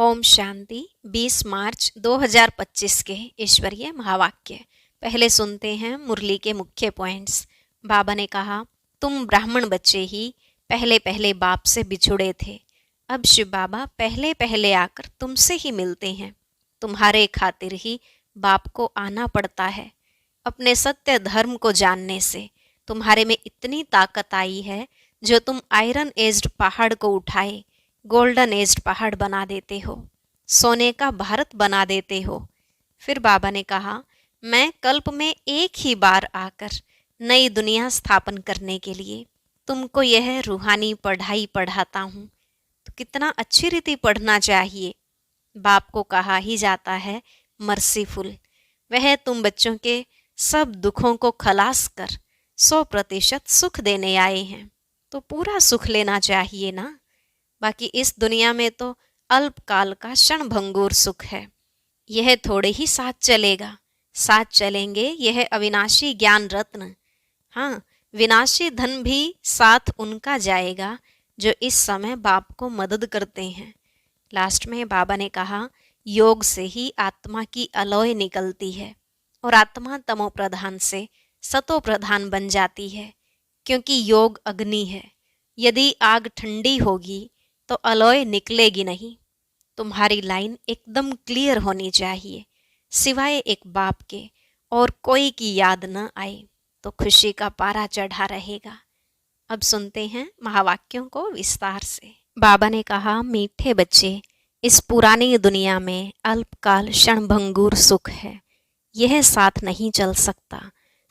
ओम शांति। 20 मार्च 2025 के ईश्वरीय महावाक्य। पहले सुनते हैं मुरली के मुख्य पॉइंट्स। बाबा ने कहा, तुम ब्राह्मण बच्चे ही पहले पहले बाप से बिछुड़े थे। अब शिव बाबा पहले पहले आकर तुमसे ही मिलते हैं। तुम्हारे खातिर ही बाप को आना पड़ता है। अपने सत्य धर्म को जानने से तुम्हारे में इतनी ताकत आई है जो तुम आयरन एज्ड पहाड़ को उठाए गोल्डन एज्ड पहाड़ बना देते हो, सोने का भारत बना देते हो। फिर बाबा ने कहा, मैं कल्प में एक ही बार आकर नई दुनिया स्थापन करने के लिए तुमको यह रूहानी पढ़ाई पढ़ाता हूँ, तो कितना अच्छी रीति पढ़ना चाहिए। बाप को कहा ही जाता है मर्सीफुल। वह तुम बच्चों के सब दुखों को खलास कर 100% सुख देने आए हैं, तो पूरा सुख लेना चाहिए ना। बाकी इस दुनिया में तो अल्पकाल का क्षणभंगुर सुख है। यह थोड़े ही साथ चलेगा, साथ चलेंगे यह अविनाशी ज्ञान रत्न। हाँ, विनाशी धन भी साथ उनका जाएगा जो इस समय बाप को मदद करते हैं। लास्ट में बाबा ने कहा, योग से ही आत्मा की अलौय निकलती है और आत्मा तमो प्रधान से सतो प्रधान बन जाती है, क्योंकि योग अग्नि है। यदि आग ठंडी होगी तो अलौय निकलेगी नहीं। तुम्हारी लाइन एकदम क्लियर होनी चाहिए, सिवाय एक बाप के और कोई की याद न आए तो खुशी का पारा चढ़ा रहेगा। अब सुनते हैं महावाक्यों को विस्तार से। बाबा ने कहा, मीठे बच्चे, इस पुरानी दुनिया में अल्पकाल क्षणभंगुर सुख है, यह साथ नहीं चल सकता।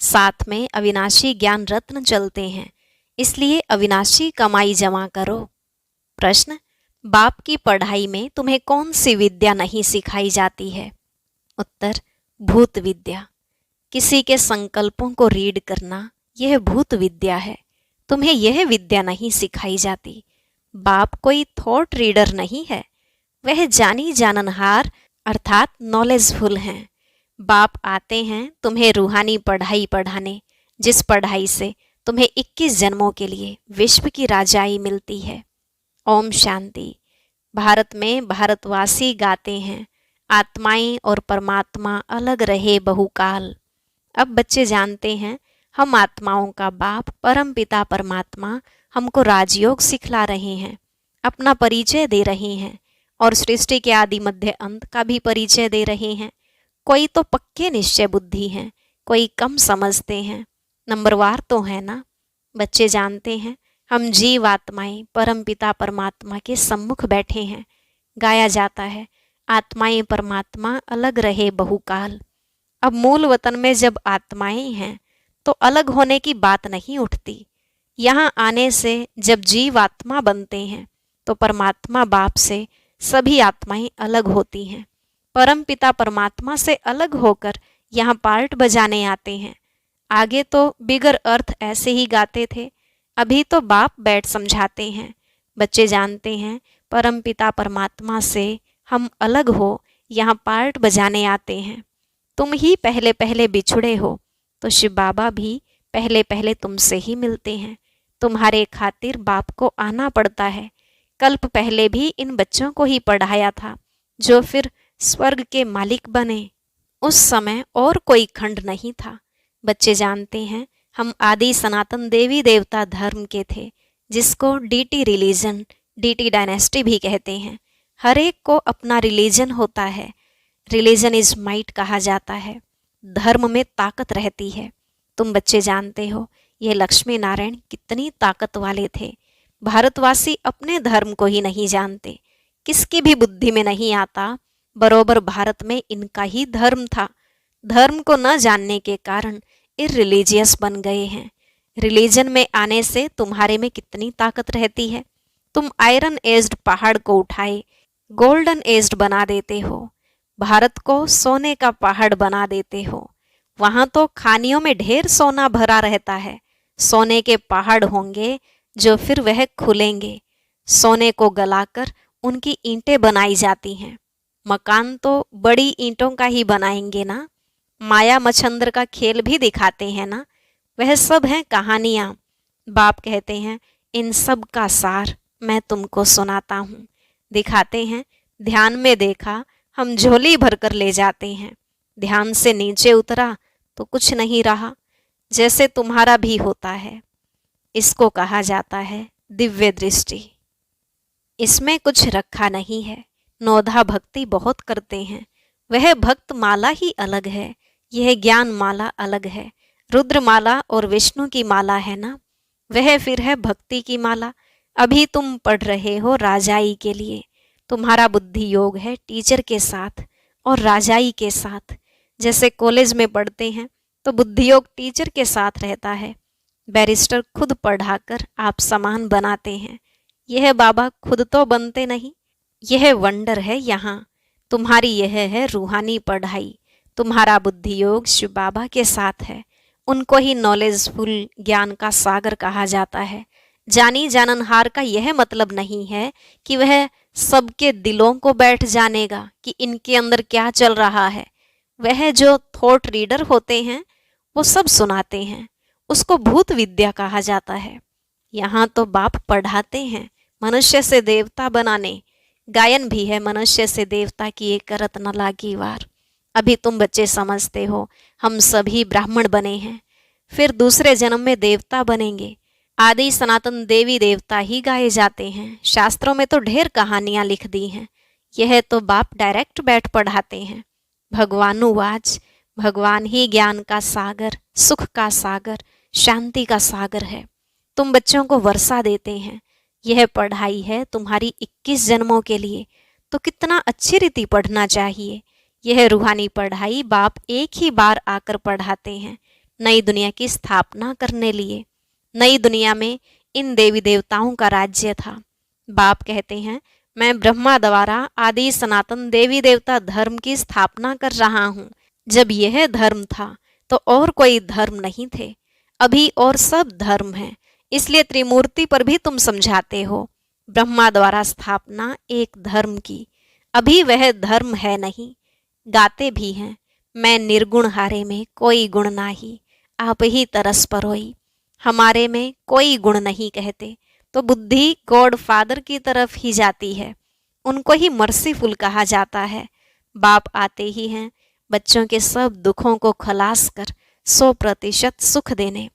साथ में अविनाशी ज्ञान रत्न चलते हैं, इसलिए अविनाशी कमाई जमा करो। प्रश्न, बाप की पढ़ाई में तुम्हें कौन सी विद्या नहीं सिखाई जाती है? उत्तर, भूत विद्या। किसी के संकल्पों को रीड करना यह भूत विद्या है। तुम्हें यह विद्या नहीं सिखाई जाती। बाप कोई थॉट रीडर नहीं है, वह जानी जाननहार अर्थात नॉलेजफुल हैं। बाप आते हैं तुम्हें रूहानी पढ़ाई पढ़ाने, जिस पढ़ाई से तुम्हें 21 जन्मों के लिए विश्व की राजाई मिलती है। ओम शांति। भारत में भारतवासी गाते हैं, आत्माएं और परमात्मा अलग रहे बहुकाल। अब बच्चे जानते हैं, हम आत्माओं का बाप परम पिता परमात्मा हमको राजयोग सिखला रहे हैं, अपना परिचय दे रहे हैं और सृष्टि के आदि मध्य अंत का भी परिचय दे रहे हैं। कोई तो पक्के निश्चय बुद्धि हैं, कोई कम समझते हैं। नंबरवार तो है ना। बच्चे जानते हैं, हम जीव आत्माएं परम पिता परमात्मा के सम्मुख बैठे हैं। गाया जाता है, आत्माएं परमात्मा अलग रहे बहुकाल। अब मूल वतन में जब आत्माएं हैं तो अलग होने की बात नहीं उठती। यहाँ आने से जब जीव आत्मा बनते हैं तो परमात्मा बाप से सभी आत्माएं अलग होती हैं। परम पिता परमात्मा से अलग होकर यहाँ पार्ट बजाने आते हैं। आगे तो बिगर अर्थ ऐसे ही गाते थे, अभी तो बाप बैठ समझाते हैं। बच्चे जानते हैं, परम पिता परमात्मा से हम अलग हो यहाँ पार्ट बजाने आते हैं। तुम ही पहले पहले बिछुड़े हो तो शिव बाबा भी पहले पहले तुमसे ही मिलते हैं। तुम्हारे खातिर बाप को आना पड़ता है। कल्प पहले भी इन बच्चों को ही पढ़ाया था, जो फिर स्वर्ग के मालिक बने। उस समय और कोई खंड नहीं था। बच्चे जानते हैं, हम आदि सनातन देवी देवता धर्म के थे, जिसको डीटी रिलीजन, डीटी डायनेस्टी भी कहते हैं। हर एक को अपना रिलीजन होता है। रिलीजन इज माइट कहा जाता है। धर्म में ताकत रहती है। तुम बच्चे जानते हो, ये लक्ष्मी नारायण कितनी ताकत वाले थे। भारतवासी अपने धर्म को ही नहीं जानते, किसकी भी बुद्धि में नहीं आता बरोबर भारत में इनका ही धर्म था। धर्म को न जानने के कारण इररिलीजियस बन गए हैं। रिलीजन में आने से तुम्हारे में कितनी ताकत रहती है। तुम आयरन एज्ड पहाड़ को उठाए गोल्डन एज्ड बना देते हो, भारत को सोने का पहाड़ बना देते हो। वहां तो खानियों में ढेर सोना भरा रहता है। सोने के पहाड़ होंगे जो फिर वह खुलेंगे। सोने को गलाकर उनकी ईंटें बनाई जाती हैं। मकान तो बड़ी ईंटों का ही बनाएंगे ना। माया मच्छंदर का खेल भी दिखाते हैं ना। वह सब हैं कहानियाँ। बाप कहते हैं, इन सब का सार मैं तुमको सुनाता हूँ। दिखाते हैं ध्यान में देखा, हम झोली भरकर ले जाते हैं। ध्यान से नीचे उतरा तो कुछ नहीं रहा, जैसे तुम्हारा भी होता है। इसको कहा जाता है दिव्य दृष्टि। इसमें कुछ रखा नहीं है। नौधा भक्ति बहुत करते हैं, वह भक्त माला ही अलग है, यह ज्ञान माला अलग है। रुद्र माला और विष्णु की माला है ना, वह फिर है भक्ति की माला। अभी तुम पढ़ रहे हो राजाई के लिए, तुम्हारा बुद्धि योग है टीचर के साथ और राजाई के साथ। जैसे कॉलेज में पढ़ते हैं तो बुद्धि योग टीचर के साथ रहता है। बैरिस्टर खुद पढ़ाकर आप समान बनाते हैं। यह बाबा खुद तो बनते नहीं, यह वंडर है यहाँ। तुम्हारी यह है रूहानी पढ़ाई। तुम्हारा बुद्धि योग शिव बाबा के साथ है। उनको ही नॉलेजफुल ज्ञान का सागर कहा जाता है। जानी जाननहार का यह मतलब नहीं है कि वह सबके दिलों को बैठ जानेगा कि इनके अंदर क्या चल रहा है। वह जो थॉट रीडर होते हैं वो सब सुनाते हैं, उसको भूत विद्या कहा जाता है। यहाँ तो बाप पढ़ाते हैं मनुष्य से देवता बनाने। गायन भी है मनुष्य से देवता की एक करत न लागी वार। अभी तुम बच्चे समझते हो हम सभी ब्राह्मण बने हैं, फिर दूसरे जन्म में देवता बनेंगे। आदि सनातन देवी देवता ही गाए जाते हैं। शास्त्रों में तो ढेर कहानियां लिख दी हैं, यह तो बाप डायरेक्ट बैठ पढ़ाते हैं। भगवानुवाच, भगवान ही ज्ञान का सागर, सुख का सागर, शांति का सागर है। तुम बच्चों को वर्षा देते हैं। यह पढ़ाई है तुम्हारी 21 जन्मों के लिए, तो कितना अच्छी रीति पढ़ना चाहिए। यह रूहानी पढ़ाई बाप एक ही बार आकर पढ़ाते हैं, नई दुनिया की स्थापना करने लिए। नई दुनिया में इन देवी देवताओं का राज्य था। बाप कहते हैं मैं ब्रह्मा द्वारा आदि सनातन देवी देवता धर्म की स्थापना कर रहा हूँ। जब यह धर्म था तो और कोई धर्म नहीं थे, अभी और सब धर्म है। इसलिए त्रिमूर्ति पर भी तुम समझाते हो। ब्रह्मा द्वारा स्थापना एक धर्म की, अभी वह धर्म है नहीं। गाते भी हैं मैं निर्गुण हारे में कोई गुण नाही, आप ही तरस परोई। हमारे में कोई गुण नहीं कहते तो बुद्धि गॉड फादर की तरफ ही जाती है। उनको ही मर्सीफुल कहा जाता है। बाप आते ही हैं बच्चों के सब दुखों को खलास कर 100% सुख देने।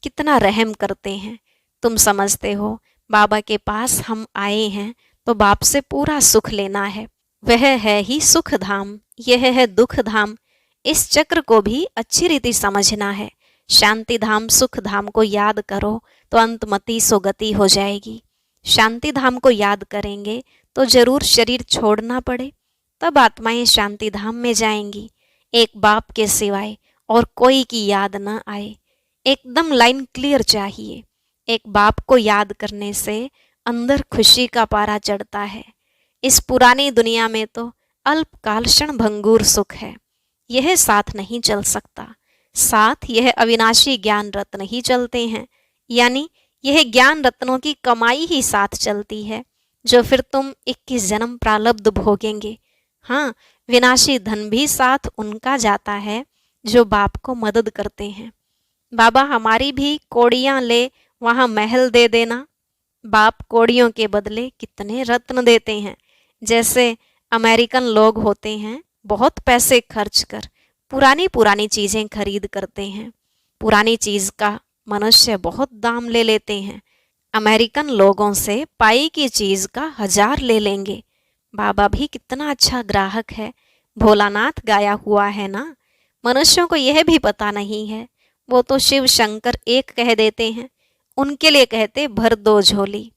कितना रहम करते हैं। तुम समझते हो बाबा के पास हम आए हैं तो बाप से पूरा सुख लेना है। वह है ही सुख धाम, यह है दुख धाम। इस चक्र को भी अच्छी रीति समझना है। शांति धाम सुख धाम को याद करो तो अंतमति सोगति हो जाएगी। शांति धाम को याद करेंगे तो जरूर शरीर छोड़ना पड़े, तब आत्माएं शांति धाम में जाएंगी। एक बाप के सिवाय और कोई की याद न आए, एकदम लाइन क्लियर चाहिए। एक बाप को याद करने से अंदर खुशी का पारा चढ़ता है। इस पुरानी दुनिया में तो अल्पकाल क्षण भंगुर सुख है, यह साथ नहीं चल सकता। साथ यह अविनाशी ज्ञान रत्न ही चलते हैं, यानी यह ज्ञान रत्नों की कमाई ही साथ चलती है, जो फिर तुम 21 जन्म प्रारब्ध भोगेंगे। हाँ, विनाशी धन भी साथ उनका जाता है जो बाप को मदद करते हैं। बाबा हमारी भी कौड़ियाँ ले वहाँ महल दे देना। बाप कौड़ियों के बदले कितने रत्न देते हैं। जैसे अमेरिकन लोग होते हैं, बहुत पैसे खर्च कर पुरानी पुरानी चीज़ें खरीद करते हैं। पुरानी चीज़ का मनुष्य बहुत दाम ले लेते हैं। अमेरिकन लोगों से पाई की चीज़ का 1000 ले लेंगे। बाबा भी कितना अच्छा ग्राहक है, भोलानाथ गाया हुआ है ना। मनुष्यों को यह भी पता नहीं है, वो तो शिव शंकर एक कह देते हैं, उनके लिए कहते भर दो झोली।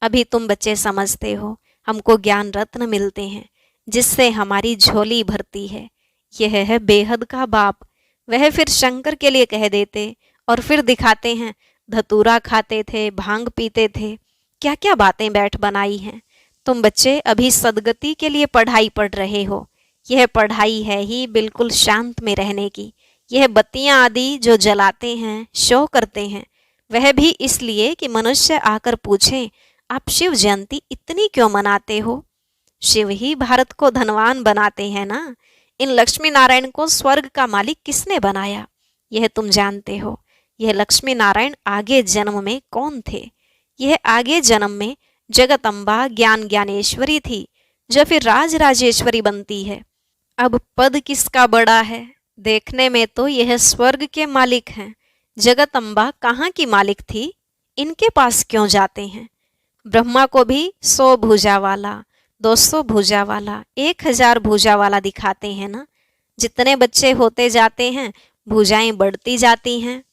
अभी तुम बच्चे समझते हो हमको ज्ञान रत्न मिलते हैं जिससे हमारी झोली भरती है। यह है बेहद का बाप। वह फिर शंकर के लिए कह देते और फिर दिखाते हैं धतूरा खाते थे, भांग पीते थे, क्या क्या बातें बैठ बनाई हैं। तुम बच्चे अभी सदगति के लिए पढ़ाई पढ़ रहे हो। यह पढ़ाई है ही बिल्कुल शांत में रहने की। यह बत्तियां आदि जो जलाते हैं, शो करते हैं, वह भी इसलिए कि मनुष्य आकर पूछे आप शिव जयंती इतनी क्यों मनाते हो। शिव ही भारत को धनवान बनाते हैं ना। इन लक्ष्मी नारायण को स्वर्ग का मालिक किसने बनाया, यह तुम जानते हो। यह लक्ष्मी नारायण आगे जन्म में कौन थे? यह आगे जन्म में जगत अम्बा ज्ञान ज्ञानेश्वरी थी। जो फिर राज राजेश्वरी बनती है। अब पद किसका बड़ा है? देखने में तो यह स्वर्ग के मालिक हैं। जगदम्बा कहाँ की मालिक थी? इनके पास क्यों जाते हैं? ब्रह्मा को भी 100 भुजा वाला, 200 भुजा वाला, 1000 भुजा वाला दिखाते हैं ना। जितने बच्चे होते जाते हैं भुजाएं बढ़ती जाती हैं।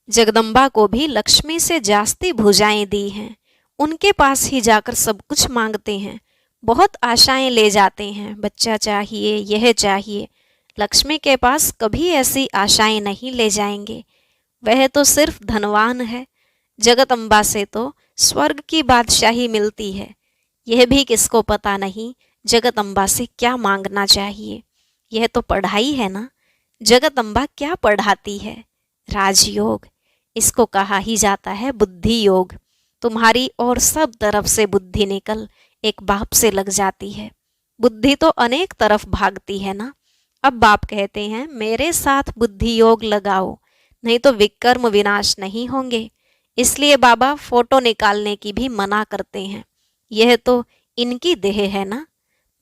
जगदम्बा को भी लक्ष्मी से जास्ती भुजाएं दी हैं। उनके पास ही जाकर सब कुछ मांगते हैं। बहुत आशाएं ले जाते हैं, बच्चा चाहिए, यह चाहिए। लक्ष्मी के पास कभी ऐसी आशाएं नहीं ले जाएंगे। वह तो सिर्फ धनवान है। जगदम्बा से तो स्वर्ग की बादशाही मिलती है। यह भी किसको पता नहीं जगदम्बा से क्या मांगना चाहिए। यह तो पढ़ाई है ना। जगदम्बा क्या पढ़ाती है? राजयोग। इसको कहा ही जाता है बुद्धि योग। तुम्हारी और सब तरफ से बुद्धि निकल एक बाप से लग जाती है। बुद्धि तो अनेक तरफ भागती है ना। अब बाप कहते हैं मेरे साथ बुद्धि योग लगाओ, नहीं तो विकर्म विनाश नहीं होंगे। इसलिए बाबा फोटो निकालने की भी मना करते हैं। यह तो इनकी देह है ना।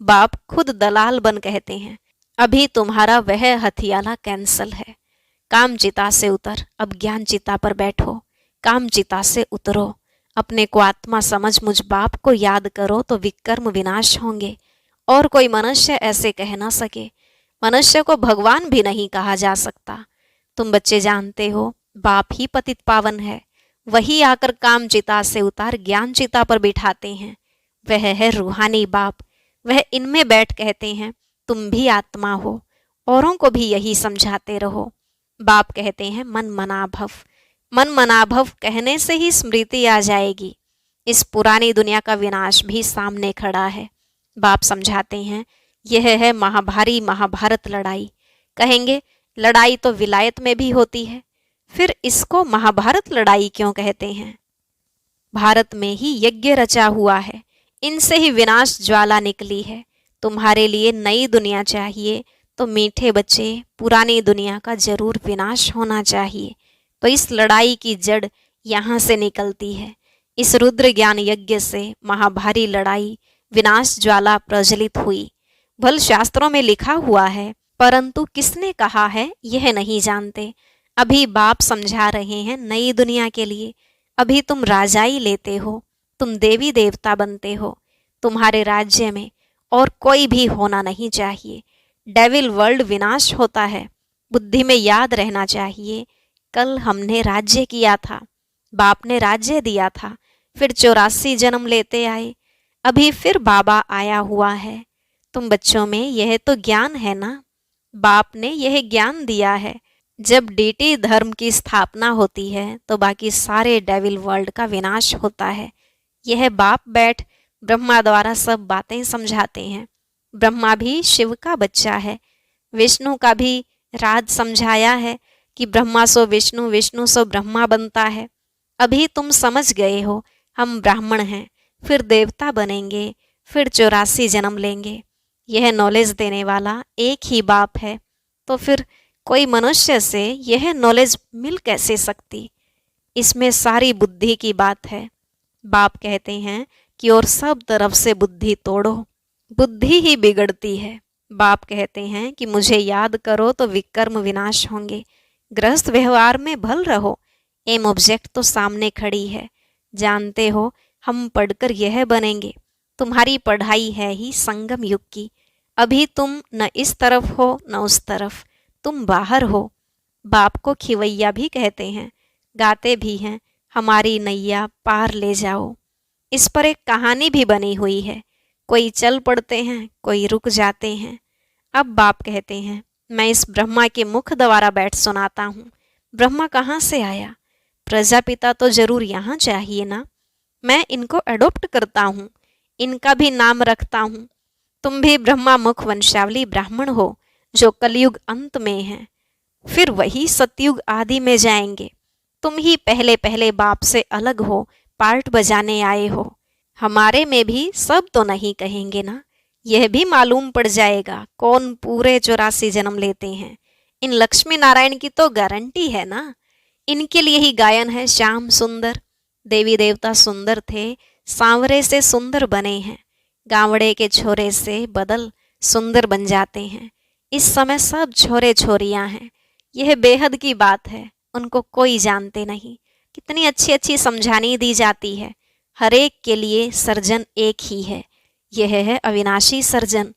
बाप खुद दलाल बन कहते हैं अभी तुम्हारा वह हथियाला कैंसल है। काम चिता से उतर, अब ज्ञान चिता पर बैठो। काम चिता से उतरो, अपने को आत्मा समझ मुझ बाप को याद करो तो विकर्म विनाश होंगे। और कोई मनुष्य ऐसे कह ना सके। मनुष्य को भगवान भी नहीं कहा जा सकता। तुम बच्चे जानते हो बाप ही पतित पावन है। वही आकर काम चिता से उतार ज्ञान चिता पर बिठाते हैं। वह है रूहानी बाप। वह इनमें बैठ कहते हैं तुम भी आत्मा हो। औरों को भी यही समझाते रहो। बाप कहते हैं मन मनाभव। मन मनाभव कहने से ही स्मृति आ जाएगी। इस पुरानी दुनिया का विनाश भी सामने खड़ा है। बाप समझाते हैं यह है महाभारी महाभारत लड़ाई। कहेंगे लड़ाई तो विलायत में भी होती है, फिर इसको महाभारत लड़ाई क्यों कहते हैं? भारत में ही यज्ञ रचा हुआ है। इनसे ही विनाश ज्वाला निकली है। तुम्हारे लिए नई दुनिया चाहिए तो मीठे बच्चे पुरानी दुनिया का जरूर विनाश होना चाहिए। तो इस लड़ाई की जड़ यहाँ से निकलती है। इस रुद्र ज्ञान यज्ञ से महाभारी लड़ाई विनाश ज्वाला प्रज्वलित हुई। भल शास्त्रों में लिखा हुआ है, परंतु किसने कहा है यह नहीं जानते। अभी बाप समझा रहे हैं नई दुनिया के लिए। अभी तुम राजाई लेते हो, तुम देवी देवता बनते हो। तुम्हारे राज्य में और कोई भी होना नहीं चाहिए। डेविल वर्ल्ड विनाश होता है। बुद्धि में याद रहना चाहिए कल हमने राज्य किया था, बाप ने राज्य दिया था, फिर 84 जन्म लेते आए, अभी फिर बाबा आया हुआ है। तुम बच्चों में यह तो ज्ञान है ना। बाप ने यह ज्ञान दिया है। जब डीटी धर्म की स्थापना होती है तो बाकी सारे डेविल वर्ल्ड का विनाश होता है। यह बाप बैठ ब्रह्मा द्वारा सब बातें समझाते हैं। ब्रह्मा भी शिव का बच्चा है। विष्णु का भी राज समझाया है कि ब्रह्मा सो विष्णु, विष्णु सो ब्रह्मा बनता है। अभी तुम समझ गए हो हम ब्राह्मण हैं, फिर देवता बनेंगे, फिर 84 जन्म लेंगे। यह नॉलेज देने वाला एक ही बाप है। तो फिर कोई मनुष्य से यह नॉलेज मिल कैसे सकती? इसमें सारी बुद्धि की बात है। बाप कहते हैं कि और सब तरफ से बुद्धि तोड़ो, बुद्धि ही बिगड़ती है। बाप कहते हैं कि मुझे याद करो तो विकर्म विनाश होंगे। गृहस्थ व्यवहार में भल रहो। एम ऑब्जेक्ट तो सामने खड़ी है। जानते हो हम पढ़कर यह बनेंगे। तुम्हारी पढ़ाई है ही संगम युग की। अभी तुम न इस तरफ हो न उस तरफ, तुम बाहर हो। बाप को खिवैया भी कहते हैं, गाते भी हैं हमारी नैया पार ले जाओ। इस पर एक कहानी भी बनी हुई है। कोई चल पड़ते हैं, कोई रुक जाते हैं। अब बाप कहते हैं मैं इस ब्रह्मा के मुख द्वारा बैठ सुनाता हूँ। ब्रह्मा कहाँ से आया? प्रजापिता तो जरूर यहाँ चाहिए ना। मैं इनको एडॉप्ट करता हूँ, इनका भी नाम रखता हूँ। तुम भी ब्रह्मा मुख वंशावली ब्राह्मण हो जो कलयुग अंत में है, फिर वही सतयुग आदि में जाएंगे। तुम ही पहले पहले बाप से अलग हो, पार्ट बजाने आए हो। हमारे में भी सब तो नहीं कहेंगे ना। यह भी मालूम पड़ जाएगा कौन पूरे 84 जन्म लेते हैं। इन लक्ष्मी नारायण की तो गारंटी है ना। इनके लिए ही गायन है श्याम सुंदर। देवी देवता सुंदर थे, सांवरे से सुंदर बने हैं। गावड़े के छोरे से बदल सुंदर बन जाते हैं। इस समय सब छोरे छोरियां हैं। यह बेहद की बात है, उनको कोई जानते नहीं। कितनी अच्छी अच्छी समझानी दी जाती है। हर एक के लिए सर्जन एक ही है, यह है अविनाशी सर्जन।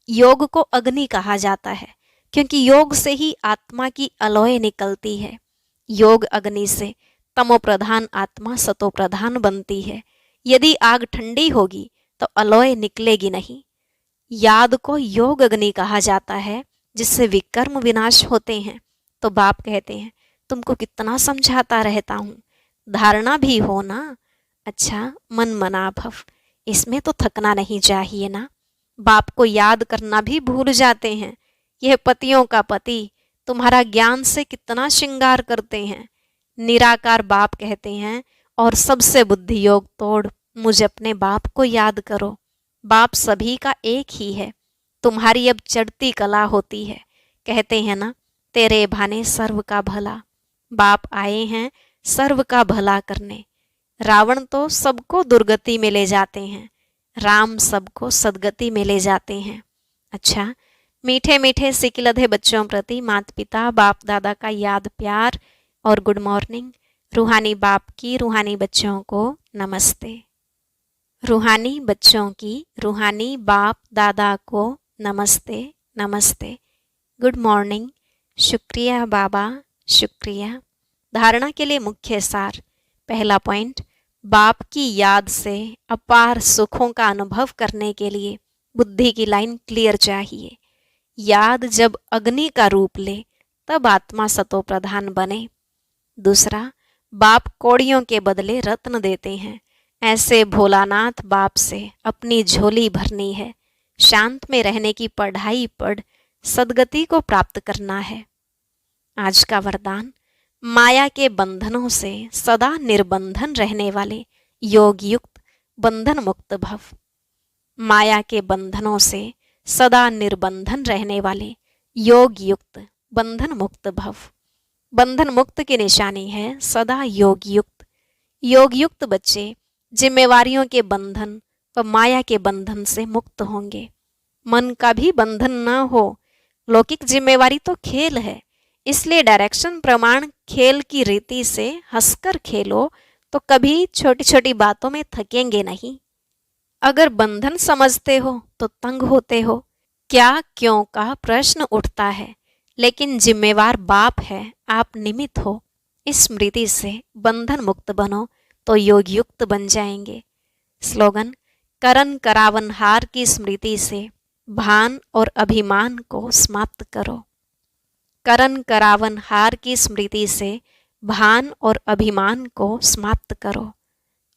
योग को अग्नि कहा जाता है, क्योंकि योग से ही आत्मा की अलौय निकलती है। योग अग्नि से तमो प्रधान आत्मा सतो प्रधान बनती है। यदि आग ठंडी होगी तो अलौय निकलेगी नहीं। याद को योग अग्नि कहा जाता है, जिससे विकर्म विनाश होते हैं। तो बाप कहते हैं, तुमको कितना समझाता रहता हूँ, धारणा भी हो ना। अच्छा, मन मना भव, इसमें तो थकना नहीं चाहिए ना। बाप को याद करना भी भूल जाते हैं। यह पतियों का पति तुम्हारा ज्ञान से कितना श्रृंगार करते हैं। निराकार बाप कहते हैं, और सबसे बुद्धि योग तोड़ मुझ अपने बाप को याद करो। बाप सभी का एक ही है। तुम्हारी अब चढ़ती कला होती है। कहते हैं ना, तेरे भाने सर्व का भला। बाप आए हैं सर्व का भला करने। रावण तो सबको दुर्गति में ले जाते हैं, राम सबको सदगति में ले जाते हैं। अच्छा, मीठे मीठे सिकिलधे बच्चों प्रति माता पिता बाप दादा का याद प्यार और गुड मॉर्निंग। रूहानी बाप की रूहानी बच्चों को नमस्ते। रूहानी बच्चों की रूहानी बाप दादा को नमस्ते नमस्ते, गुड मॉर्निंग। शुक्रिया बाबा, शुक्रिया। धारणा के लिए मुख्य सार। पहला पॉइंट, बाप की याद से अपार सुखों का अनुभव करने के लिए बुद्धि की लाइन क्लियर चाहिए। याद जब अग्नि का रूप ले तब आत्मा सतो प्रधान बने। दूसरा, बाप कौड़ियों के बदले रत्न देते हैं। ऐसे भोलानाथ बाप से अपनी झोली भरनी है। शांत में रहने की पढ़ाई पढ़ सदगति को प्राप्त करना है। आज का वरदान, माया के बंधनों से सदा निर्बंधन रहने वाले योग युक्त बंधन मुक्त भव। माया के बंधनों से सदा निर्बंधन रहने वाले योग युक्त बंधन मुक्त भव। बंधन मुक्त की निशानी है सदा योग युक्त। योग युक्त बच्चे जिम्मेवारियों के बंधन व माया के बंधन से मुक्त होंगे। मन का भी बंधन न हो। लौकिक जिम्मेवारी तो खेल है, इसलिए डायरेक्शन प्रमाण खेल की रीति से हंसकर खेलो तो कभी छोटी छोटी बातों में थकेंगे नहीं। अगर बंधन समझते हो तो तंग होते हो। क्या क्यों का प्रश्न उठता है, लेकिन जिम्मेवार बाप है, आप निमित्त हो। इस स्मृति से बंधन मुक्त बनो तो योग युक्त बन जाएंगे। स्लोगन, करन करावन हार की स्मृति से भान और अभिमान को समाप्त करो। करन करावन हार की स्मृति से भान और अभिमान को समाप्त करो।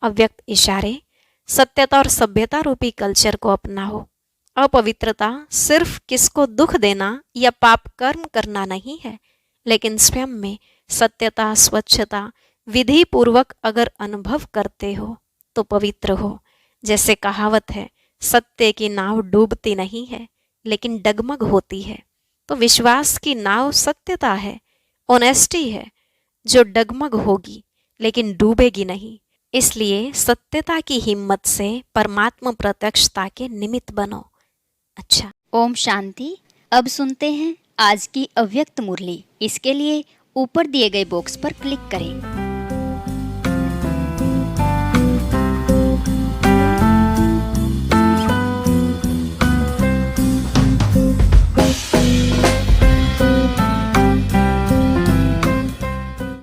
अव्यक्त इशारे, सत्यता और सभ्यता रूपी कल्चर को अपनाओ। अपवित्रता सिर्फ किसको दुख देना या पाप कर्म करना नहीं है, लेकिन स्वयं में सत्यता स्वच्छता विधि पूर्वक अगर अनुभव करते हो तो पवित्र हो। जैसे कहावत है, सत्य की नाव डूबती नहीं है लेकिन डगमग होती है। तो विश्वास की नाव सत्यता है, ऑनेस्टी है, जो डगमग होगी लेकिन डूबेगी नहीं। इसलिए सत्यता की हिम्मत से परमात्मा प्रत्यक्षता के निमित्त बनो। अच्छा, ओम शांति। अब सुनते हैं आज की अव्यक्त मुरली। इसके लिए ऊपर दिए गए बॉक्स पर क्लिक करें।